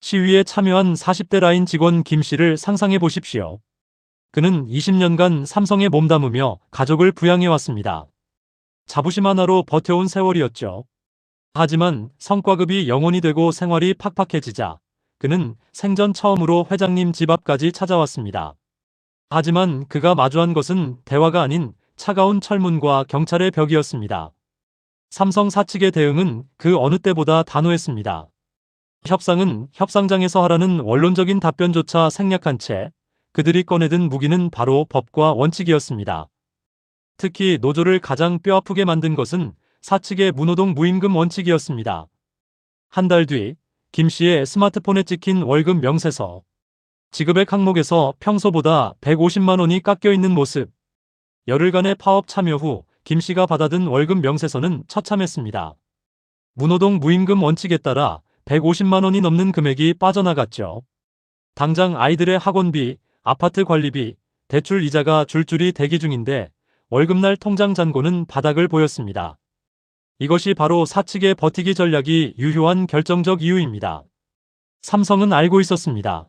시위에 참여한 40대 라인 직원 김 씨를 상상해 보십시오. 그는 20년간 삼성에 몸담으며 가족을 부양해왔습니다. 자부심 하나로 버텨온 세월이었죠. 하지만 성과급이 0원이 되고 생활이 팍팍해지자 그는 생전 처음으로 회장님 집 앞까지 찾아왔습니다. 하지만 그가 마주한 것은 대화가 아닌 차가운 철문과 경찰의 벽이었습니다. 삼성 사측의 대응은 그 어느 때보다 단호했습니다. 협상은 협상장에서 하라는 원론적인 답변조차 생략한 채 그들이 꺼내든 무기는 바로 법과 원칙이었습니다. 특히 노조를 가장 뼈아프게 만든 것은 사측의 무노동 무임금 원칙이었습니다. 한 달 뒤 김 씨의 스마트폰에 찍힌 월급 명세서. 지급액 항목에서 평소보다 150만 원이 깎여 있는 모습. 열흘간의 파업 참여 후 김 씨가 받아든 월급 명세서는 처참했습니다. 무노동 무임금 원칙에 따라 150만 원이 넘는 금액이 빠져나갔죠. 당장 아이들의 학원비, 아파트 관리비, 대출 이자가 줄줄이 대기 중인데 월급날 통장 잔고는 바닥을 보였습니다. 이것이 바로 사측의 버티기 전략이 유효한 결정적 이유입니다. 삼성은 알고 있었습니다.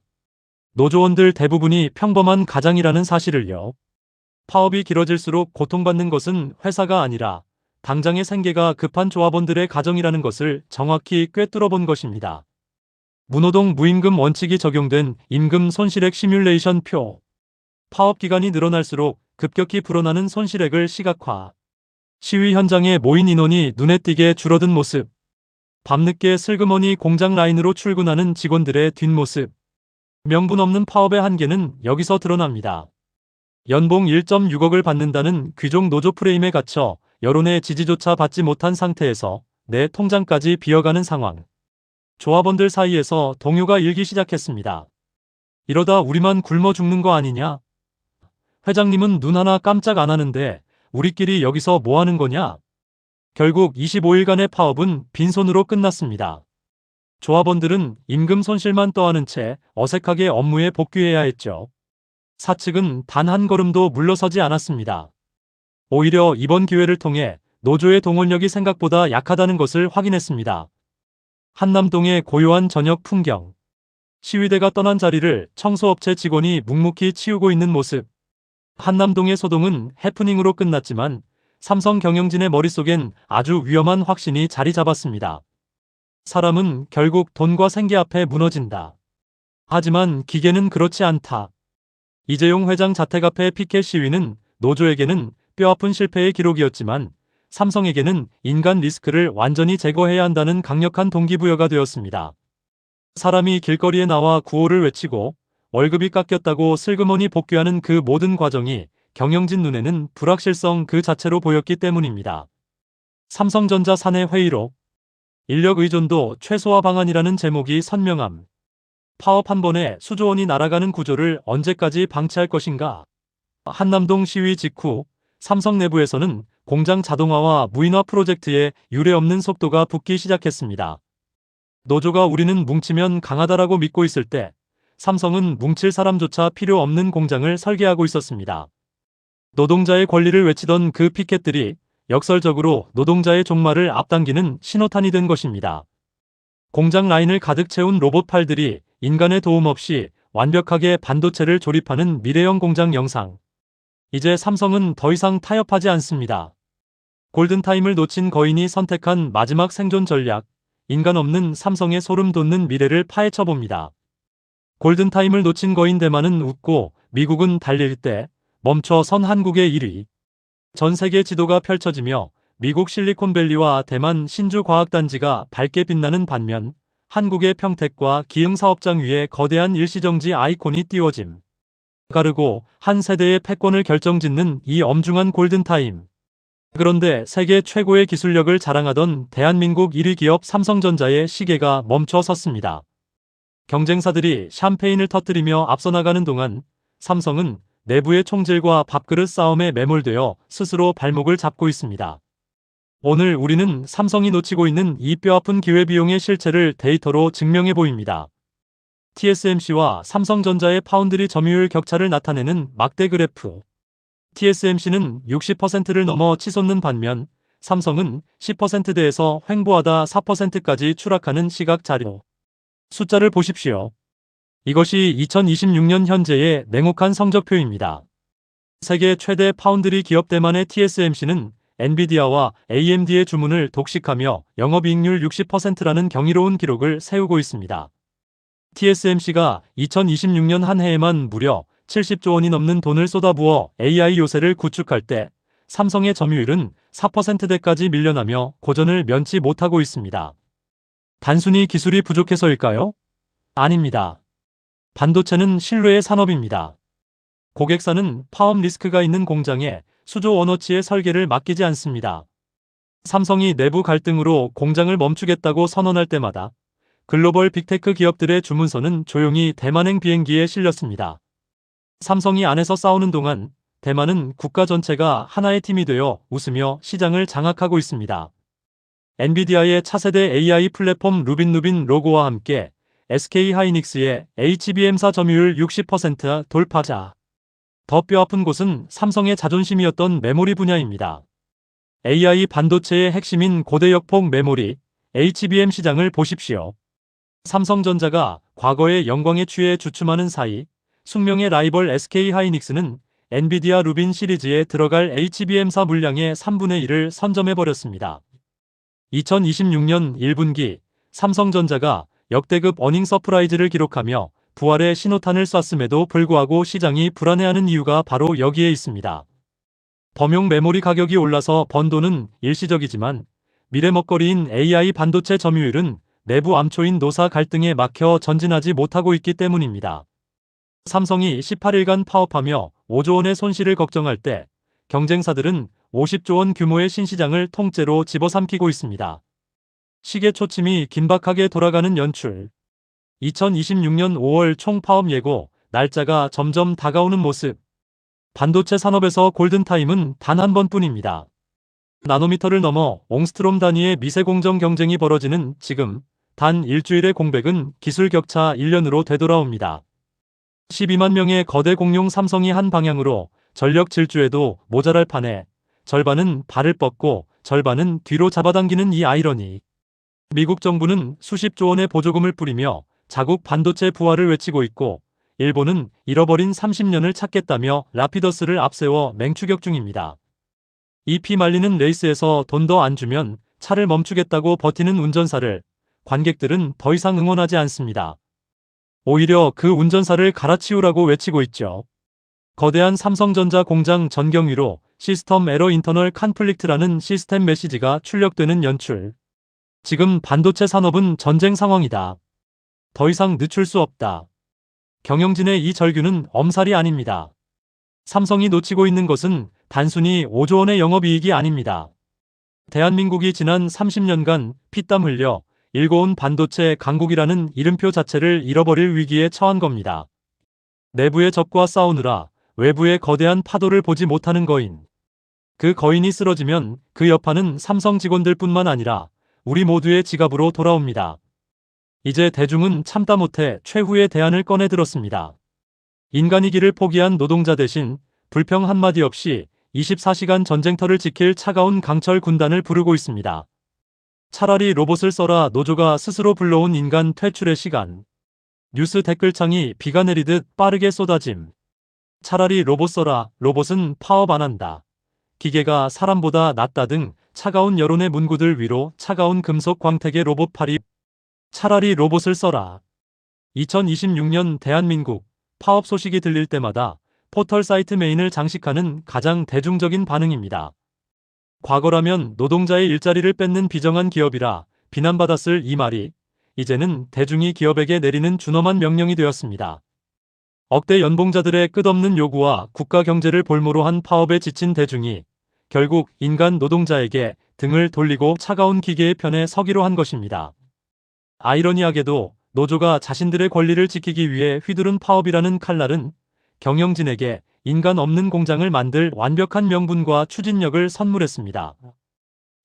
노조원들 대부분이 평범한 가장이라는 사실을요. 파업이 길어질수록 고통받는 것은 회사가 아니라 당장의 생계가 급한 조합원들의 가정이라는 것을 정확히 꿰뚫어 본 것입니다. 무노동 무임금 원칙이 적용된 임금 손실액 시뮬레이션 표. 파업 기간이 늘어날수록 급격히 불어나는 손실액을 시각화. 시위 현장에 모인 인원이 눈에 띄게 줄어든 모습. 밤늦게 슬그머니 공장 라인으로 출근하는 직원들의 뒷모습. 명분 없는 파업의 한계는 여기서 드러납니다. 연봉 1.6억을 받는다는 귀족 노조 프레임에 갇혀 여론의 지지조차 받지 못한 상태에서 내 통장까지 비어가는 상황. 조합원들 사이에서 동요가 일기 시작했습니다. 이러다 우리만 굶어 죽는 거 아니냐? 회장님은 눈 하나 깜짝 안 하는데 우리끼리 여기서 뭐 하는 거냐? 결국 25일간의 파업은 빈손으로 끝났습니다. 조합원들은 임금 손실만 떠안은 채 어색하게 업무에 복귀해야 했죠. 사측은 단 한 걸음도 물러서지 않았습니다. 오히려 이번 기회를 통해 노조의 동원력이 생각보다 약하다는 것을 확인했습니다. 한남동의 고요한 저녁 풍경. 시위대가 떠난 자리를 청소업체 직원이 묵묵히 치우고 있는 모습. 한남동의 소동은 해프닝으로 끝났지만 삼성 경영진의 머릿속엔 아주 위험한 확신이 자리 잡았습니다. 사람은 결국 돈과 생계 앞에 무너진다. 하지만 기계는 그렇지 않다. 이재용 회장 자택 앞의 피켓 시위는 노조에게는 뼈아픈 실패의 기록이었지만 삼성에게는 인간 리스크를 완전히 제거해야 한다는 강력한 동기부여가 되었습니다. 사람이 길거리에 나와 구호를 외치고 월급이 깎였다고 슬그머니 복귀하는 그 모든 과정이 경영진 눈에는 불확실성 그 자체로 보였기 때문입니다. 삼성전자 사내 회의록. 인력 의존도 최소화 방안이라는 제목이 선명함. 파업 한 번에 수조 원이 날아가는 구조를 언제까지 방치할 것인가? 한남동 시위 직후 삼성 내부에서는 공장 자동화와 무인화 프로젝트에 유례없는 속도가 붙기 시작했습니다. 노조가 우리는 뭉치면 강하다라고 믿고 있을 때 삼성은 뭉칠 사람조차 필요 없는 공장을 설계하고 있었습니다. 노동자의 권리를 외치던 그 피켓들이 역설적으로 노동자의 종말을 앞당기는 신호탄이 된 것입니다. 공장 라인을 가득 채운 로봇 팔들이 인간의 도움 없이 완벽하게 반도체를 조립하는 미래형 공장 영상. 이제 삼성은 더 이상 타협하지 않습니다. 골든타임을 놓친 거인이 선택한 마지막 생존 전략, 인간 없는 삼성의 소름 돋는 미래를 파헤쳐 봅니다. 골든타임을 놓친 거인 대만은 웃고 미국은 달릴 때 멈춰 선 한국의 1위. 전 세계 지도가 펼쳐지며 미국 실리콘밸리와 대만 신주과학단지가 밝게 빛나는 반면 한국의 평택과 기흥사업장 위에 거대한 일시정지 아이콘이 띄워짐. 가르고 한 세대의 패권을 결정짓는 이 엄중한 골든타임. 그런데 세계 최고의 기술력을 자랑하던 대한민국 1위 기업 삼성전자의 시계가 멈춰 섰습니다. 경쟁사들이 샴페인을 터뜨리며 앞서 나가는 동안 삼성은 내부의 총질과 밥그릇 싸움에 매몰되어 스스로 발목을 잡고 있습니다. 오늘 우리는 삼성이 놓치고 있는 이 뼈아픈 기회비용의 실체를 데이터로 증명해 보입니다. TSMC와 삼성전자의 파운드리 점유율 격차를 나타내는 막대 그래프. TSMC는 60%를 넘어 치솟는 반면 삼성은 10%대에서 횡보하다 4%까지 추락하는 시각 자료. 숫자를 보십시오. 이것이 2026년 현재의 냉혹한 성적표입니다. 세계 최대 파운드리 기업 대만의 TSMC는 엔비디아와 AMD의 주문을 독식하며 영업이익률 60%라는 경이로운 기록을 세우고 있습니다. TSMC가 2026년 한 해에만 무려 70조 원이 넘는 돈을 쏟아부어 AI 요새를 구축할 때 삼성의 점유율은 4%대까지 밀려나며 고전을 면치 못하고 있습니다. 단순히 기술이 부족해서일까요? 아닙니다. 반도체는 신뢰의 산업입니다. 고객사는 파업 리스크가 있는 공장에 수조 원어치의 설계를 맡기지 않습니다. 삼성이 내부 갈등으로 공장을 멈추겠다고 선언할 때마다 글로벌 빅테크 기업들의 주문서는 조용히 대만행 비행기에 실렸습니다. 삼성이 안에서 싸우는 동안 대만은 국가 전체가 하나의 팀이 되어 웃으며 시장을 장악하고 있습니다. 엔비디아의 차세대 AI 플랫폼 루빈 로고와 함께 SK하이닉스의 HBM사 점유율 60% 돌파자. 더 뼈아픈 곳은 삼성의 자존심이었던 메모리 분야입니다. AI 반도체의 핵심인 고대역폭 메모리, HBM 시장을 보십시오. 삼성전자가 과거의 영광에 취해 주춤하는 사이 숙명의 라이벌 SK하이닉스는 엔비디아 루빈 시리즈에 들어갈 HBM사 물량의 3분의 1을 선점해버렸습니다. 2026년 1분기 삼성전자가 역대급 어닝 서프라이즈를 기록하며 부활의 신호탄을 쐈음에도 불구하고 시장이 불안해하는 이유가 바로 여기에 있습니다. 범용 메모리 가격이 올라서 번 돈은 일시적이지만 미래 먹거리인 AI 반도체 점유율은 내부 암초인 노사 갈등에 막혀 전진하지 못하고 있기 때문입니다. 삼성이 18일간 파업하며 5조 원의 손실을 걱정할 때 경쟁사들은 50조 원 규모의 신시장을 통째로 집어삼키고 있습니다. 시계 초침이 긴박하게 돌아가는 연출. 2026년 5월 총파업 예고 날짜가 점점 다가오는 모습. 반도체 산업에서 골든타임은 단 한 번뿐입니다. 나노미터를 넘어 옹스트롬 단위의 미세공정 경쟁이 벌어지는 지금 단 일주일의 공백은 기술 격차 1년으로 되돌아옵니다. 12만 명의 거대 공룡 삼성이 한 방향으로 전력 질주에도 모자랄 판에 절반은 발을 뻗고 절반은 뒤로 잡아당기는 이 아이러니. 미국 정부는 수십조 원의 보조금을 뿌리며 자국 반도체 부활을 외치고 있고 일본은 잃어버린 30년을 찾겠다며 라피더스를 앞세워 맹추격 중입니다. 이 피 말리는 레이스에서 돈 더 안 주면 차를 멈추겠다고 버티는 운전사를 관객들은 더 이상 응원하지 않습니다. 오히려 그 운전사를 갈아치우라고 외치고 있죠. 거대한 삼성전자 공장 전경위로 시스템 에러 인터널 컨플릭트라는 시스템 메시지가 출력되는 연출. 지금 반도체 산업은 전쟁 상황이다. 더 이상 늦출 수 없다. 경영진의 이 절규는 엄살이 아닙니다. 삼성이 놓치고 있는 것은 단순히 5조 원의 영업이익이 아닙니다. 대한민국이 지난 30년간 피땀 흘려 일궈온 반도체 강국이라는 이름표 자체를 잃어버릴 위기에 처한 겁니다. 내부의 적과 싸우느라 외부의 거대한 파도를 보지 못하는 거인. 그 거인이 쓰러지면 그 여파는 삼성 직원들뿐만 아니라 우리 모두의 지갑으로 돌아옵니다. 이제 대중은 참다 못해 최후의 대안을 꺼내들었습니다. 인간이 길을 포기한 노동자 대신 불평 한마디 없이 24시간 전쟁터를 지킬 차가운 강철 군단을 부르고 있습니다. 차라리 로봇을 써라. 노조가 스스로 불러온 인간 퇴출의 시간. 뉴스 댓글창이 비가 내리듯 빠르게 쏟아짐. 차라리 로봇 써라. 로봇은 파업 안 한다. 기계가 사람보다 낫다 등 차가운 여론의 문구들 위로 차가운 금속 광택의 로봇 팔이. 차라리 로봇을 써라. 2026년 대한민국 파업 소식이 들릴 때마다 포털 사이트 메인을 장식하는 가장 대중적인 반응입니다. 과거라면 노동자의 일자리를 뺏는 비정한 기업이라 비난받았을 이 말이 이제는 대중이 기업에게 내리는 준엄한 명령이 되었습니다. 억대 연봉자들의 끝없는 요구와 국가 경제를 볼모로 한 파업에 지친 대중이 결국 인간 노동자에게 등을 돌리고 차가운 기계의 편에 서기로 한 것입니다. 아이러니하게도 노조가 자신들의 권리를 지키기 위해 휘두른 파업이라는 칼날은 경영진에게 인간 없는 공장을 만들 완벽한 명분과 추진력을 선물했습니다.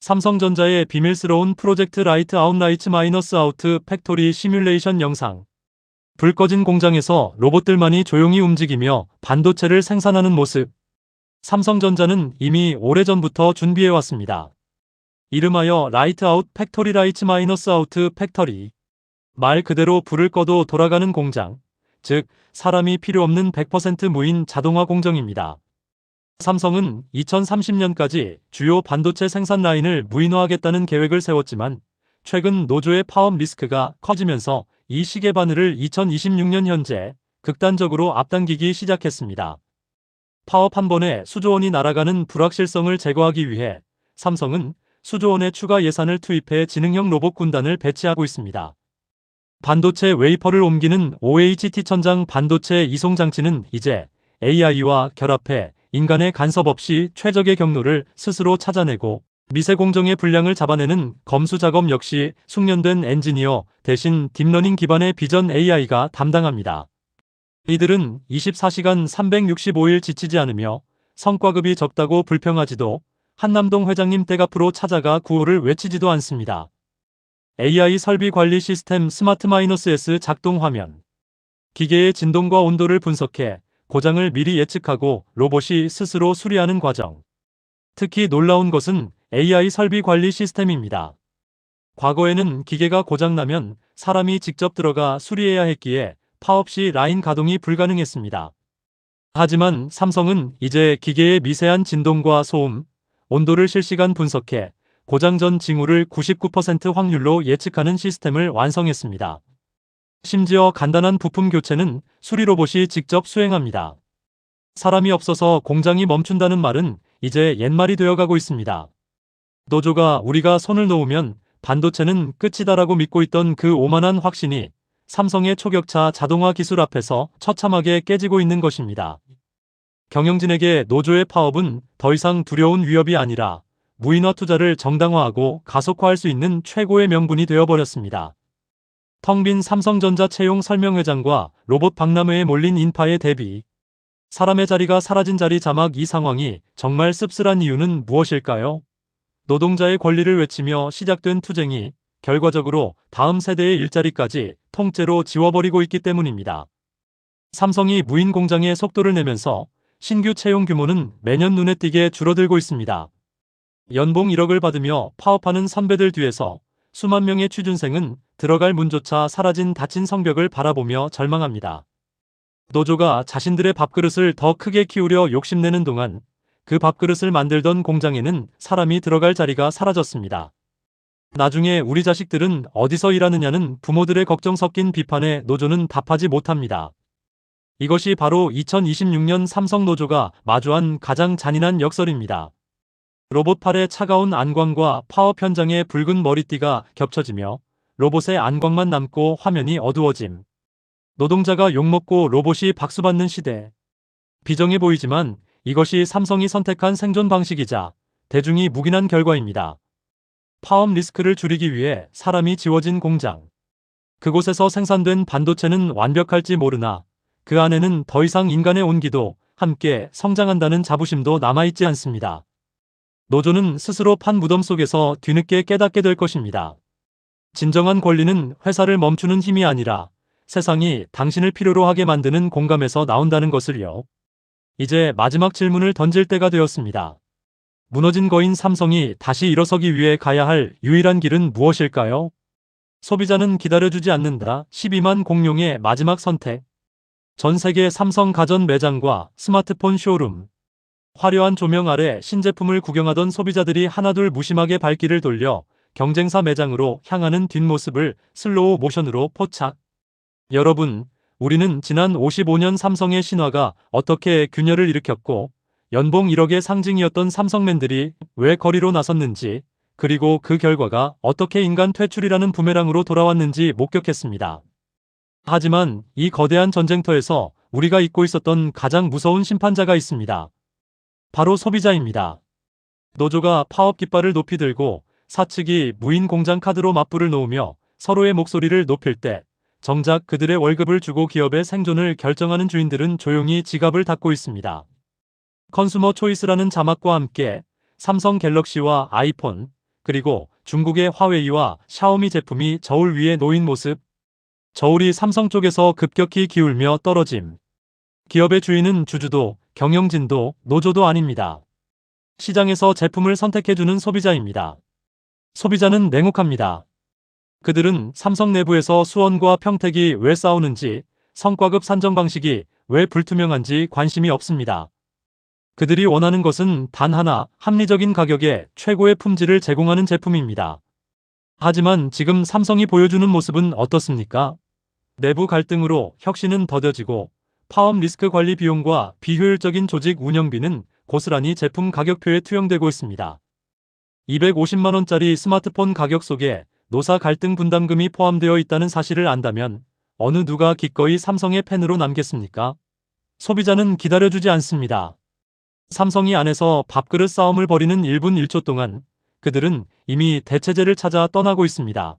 삼성전자의 비밀스러운 프로젝트 라이트 아웃라이츠 마이너스 아우트 팩토리 시뮬레이션 영상. 불 꺼진 공장에서 로봇들만이 조용히 움직이며 반도체를 생산하는 모습. 삼성전자는 이미 오래전부터 준비해왔습니다. 이름하여 라이트 아웃 팩토리 라이츠 마이너스 아우트 팩터리. 말 그대로 불을 꺼도 돌아가는 공장. 즉 사람이 필요 없는 100% 무인 자동화 공정입니다. 삼성은 2030년까지 주요 반도체 생산 라인을 무인화하겠다는 계획을 세웠지만 최근 노조의 파업 리스크가 커지면서 이 시계 바늘을 2026년 현재 극단적으로 앞당기기 시작했습니다. 파업 한 번에 수조 원이 날아가는 불확실성을 제거하기 위해 삼성은 수조 원의 추가 예산을 투입해 지능형 로봇 군단을 배치하고 있습니다. 반도체 웨이퍼를 옮기는 OHT 천장 반도체 이송 장치는 이제 AI와 결합해 인간의 간섭 없이 최적의 경로를 스스로 찾아내고 미세 공정의 분량을 잡아내는 검수 작업 역시 숙련된 엔지니어 대신 딥러닝 기반의 비전 AI가 담당합니다. 이들은 24시간 365일 지치지 않으며 성과급이 적다고 불평하지도 한남동 회장님 댁 앞으로 찾아가 구호를 외치지도 않습니다. AI 설비 관리 시스템 스마트-S 작동 화면. 기계의 진동과 온도를 분석해 고장을 미리 예측하고 로봇이 스스로 수리하는 과정. 특히 놀라운 것은 AI 설비 관리 시스템입니다. 과거에는 기계가 고장나면 사람이 직접 들어가 수리해야 했기에 파업 시 라인 가동이 불가능했습니다. 하지만 삼성은 이제 기계의 미세한 진동과 소음, 온도를 실시간 분석해 고장 전 징후를 99% 확률로 예측하는 시스템을 완성했습니다. 심지어 간단한 부품 교체는 수리 로봇이 직접 수행합니다. 사람이 없어서 공장이 멈춘다는 말은 이제 옛말이 되어가고 있습니다. 노조가 우리가 손을 놓으면 반도체는 끝이다라고 믿고 있던 그 오만한 확신이 삼성의 초격차 자동화 기술 앞에서 처참하게 깨지고 있는 것입니다. 경영진에게 노조의 파업은 더 이상 두려운 위협이 아니라 무인화 투자를 정당화하고 가속화할 수 있는 최고의 명분이 되어버렸습니다. 텅 빈 삼성전자 채용 설명회장과 로봇 박람회에 몰린 인파의 대비. 사람의 자리가 사라진 자리 자막. 이 상황이 정말 씁쓸한 이유는 무엇일까요? 노동자의 권리를 외치며 시작된 투쟁이 결과적으로 다음 세대의 일자리까지 통째로 지워버리고 있기 때문입니다. 삼성이 무인 공장에 속도를 내면서 신규 채용 규모는 매년 눈에 띄게 줄어들고 있습니다. 연봉 1억을 받으며 파업하는 선배들 뒤에서 수만 명의 취준생은 들어갈 문조차 사라진 닫힌 성벽을 바라보며 절망합니다. 노조가 자신들의 밥그릇을 더 크게 키우려 욕심내는 동안 그 밥그릇을 만들던 공장에는 사람이 들어갈 자리가 사라졌습니다. 나중에 우리 자식들은 어디서 일하느냐는 부모들의 걱정 섞인 비판에 노조는 답하지 못합니다. 이것이 바로 2026년 삼성 노조가 마주한 가장 잔인한 역설입니다. 로봇팔의 차가운 안광과 파업 현장의 붉은 머리띠가 겹쳐지며 로봇의 안광만 남고 화면이 어두워짐. 노동자가 욕먹고 로봇이 박수받는 시대. 비정해 보이지만 이것이 삼성이 선택한 생존 방식이자 대중이 묵인한 결과입니다. 파업 리스크를 줄이기 위해 사람이 지워진 공장. 그곳에서 생산된 반도체는 완벽할지 모르나 그 안에는 더 이상 인간의 온기도 함께 성장한다는 자부심도 남아있지 않습니다. 노조는 스스로 판 무덤 속에서 뒤늦게 깨닫게 될 것입니다. 진정한 권리는 회사를 멈추는 힘이 아니라 세상이 당신을 필요로 하게 만드는 공감에서 나온다는 것을요. 이제 마지막 질문을 던질 때가 되었습니다. 무너진 거인 삼성이 다시 일어서기 위해 가야 할 유일한 길은 무엇일까요? 소비자는 기다려주지 않는다. 12만 공룡의 마지막 선택. 전 세계 삼성 가전 매장과 스마트폰 쇼룸. 화려한 조명 아래 신제품을 구경하던 소비자들이 하나둘 무심하게 발길을 돌려 경쟁사 매장으로 향하는 뒷모습을 슬로우 모션으로 포착. 여러분, 우리는 지난 55년 삼성의 신화가 어떻게 균열을 일으켰고 연봉 1억의 상징이었던 삼성맨들이 왜 거리로 나섰는지, 그리고 그 결과가 어떻게 인간 퇴출이라는 부메랑으로 돌아왔는지 목격했습니다. 하지만 이 거대한 전쟁터에서 우리가 잊고 있었던 가장 무서운 심판자가 있습니다. 바로 소비자입니다. 노조가 파업 깃발을 높이 들고 사측이 무인 공장 카드로 맞불을 놓으며 서로의 목소리를 높일 때 정작 그들의 월급을 주고 기업의 생존을 결정하는 주인들은 조용히 지갑을 닫고 있습니다. 컨슈머 초이스라는 자막과 함께 삼성 갤럭시와 아이폰, 그리고 중국의 화웨이와 샤오미 제품이 저울 위에 놓인 모습. 저울이 삼성 쪽에서 급격히 기울며 떨어짐. 기업의 주인은 주주도, 경영진도, 노조도 아닙니다. 시장에서 제품을 선택해주는 소비자입니다. 소비자는 냉혹합니다. 그들은 삼성 내부에서 수원과 평택이 왜 싸우는지, 성과급 산정 방식이 왜 불투명한지 관심이 없습니다. 그들이 원하는 것은 단 하나, 합리적인 가격에 최고의 품질을 제공하는 제품입니다. 하지만 지금 삼성이 보여주는 모습은 어떻습니까? 내부 갈등으로 혁신은 더뎌지고 파업 리스크 관리 비용과 비효율적인 조직 운영비는 고스란히 제품 가격표에 투영되고 있습니다. 250만원짜리 스마트폰 가격 속에 노사 갈등 분담금이 포함되어 있다는 사실을 안다면 어느 누가 기꺼이 삼성의 팬으로 남겠습니까? 소비자는 기다려주지 않습니다. 삼성이 안에서 밥그릇 싸움을 벌이는 1분 1초 동안 그들은 이미 대체제를 찾아 떠나고 있습니다.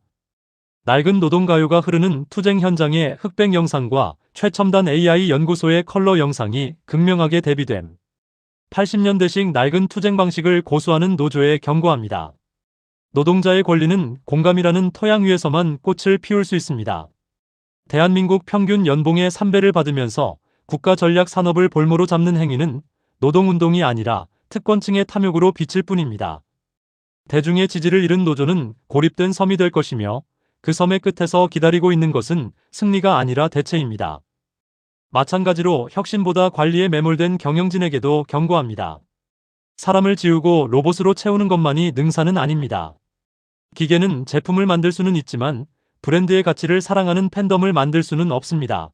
낡은 노동가요가 흐르는 투쟁 현장의 흑백 영상과 최첨단 AI 연구소의 컬러 영상이 극명하게 대비됨. 80년대식 낡은 투쟁 방식을 고수하는 노조에 경고합니다. 노동자의 권리는 공감이라는 토양 위에서만 꽃을 피울 수 있습니다. 대한민국 평균 연봉의 3배를 받으면서 국가 전략 산업을 볼모로 잡는 행위는 노동운동이 아니라 특권층의 탐욕으로 비칠 뿐입니다. 대중의 지지를 잃은 노조는 고립된 섬이 될 것이며 그 섬의 끝에서 기다리고 있는 것은 승리가 아니라 대체입니다. 마찬가지로 혁신보다 관리에 매몰된 경영진에게도 경고합니다. 사람을 지우고 로봇으로 채우는 것만이 능사는 아닙니다. 기계는 제품을 만들 수는 있지만 브랜드의 가치를 사랑하는 팬덤을 만들 수는 없습니다.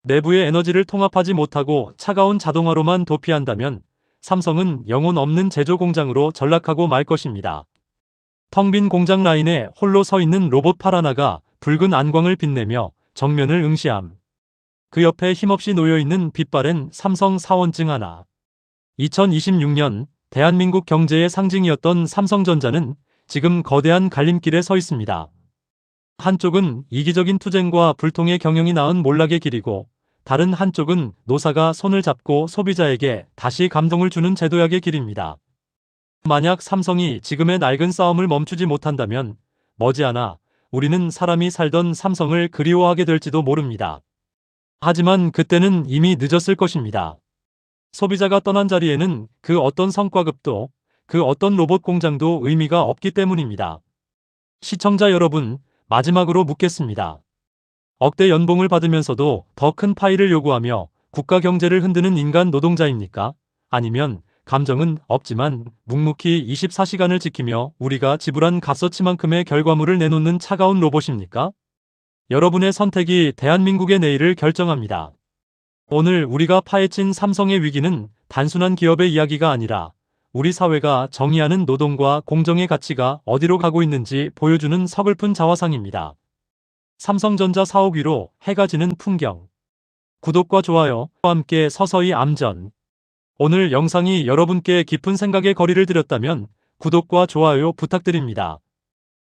내부의 에너지를 통합하지 못하고 차가운 자동화로만 도피한다면 삼성은 영혼 없는 제조 공장으로 전락하고 말 것입니다. 텅 빈 공장 라인에 홀로 서 있는 로봇 팔 하나가 붉은 안광을 빛내며 정면을 응시함. 그 옆에 힘없이 놓여있는 빛바랜 삼성 사원증 하나. 2026년 대한민국 경제의 상징이었던 삼성전자는 지금 거대한 갈림길에 서 있습니다. 한쪽은 이기적인 투쟁과 불통의 경영이 낳은 몰락의 길이고 다른 한쪽은 노사가 손을 잡고 소비자에게 다시 감동을 주는 제도약의 길입니다. 만약 삼성이 지금의 낡은 싸움을 멈추지 못한다면 머지않아 우리는 사람이 살던 삼성을 그리워하게 될지도 모릅니다. 하지만 그때는 이미 늦었을 것입니다. 소비자가 떠난 자리에는 그 어떤 성과급도 그 어떤 로봇 공장도 의미가 없기 때문입니다. 시청자 여러분, 마지막으로 묻겠습니다. 억대 연봉을 받으면서도 더 큰 파이를 요구하며 국가 경제를 흔드는 인간 노동자입니까? 아니면 감정은 없지만 묵묵히 24시간을 지키며 우리가 지불한 값어치만큼의 결과물을 내놓는 차가운 로봇입니까? 여러분의 선택이 대한민국의 내일을 결정합니다. 오늘 우리가 파헤친 삼성의 위기는 단순한 기업의 이야기가 아니라 우리 사회가 정의하는 노동과 공정의 가치가 어디로 가고 있는지 보여주는 서글픈 자화상입니다. 삼성전자 사옥 위로 해가 지는 풍경. 구독과 좋아요와 함께 서서히 암전. 오늘 영상이 여러분께 깊은 생각의 거리를 드렸다면 구독과 좋아요 부탁드립니다.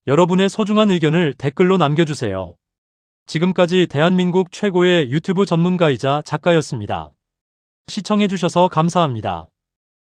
여러분의 소중한 의견을 댓글로 남겨주세요. 지금까지 대한민국 최고의 유튜브 전문가이자 작가였습니다. 시청해주셔서 감사합니다.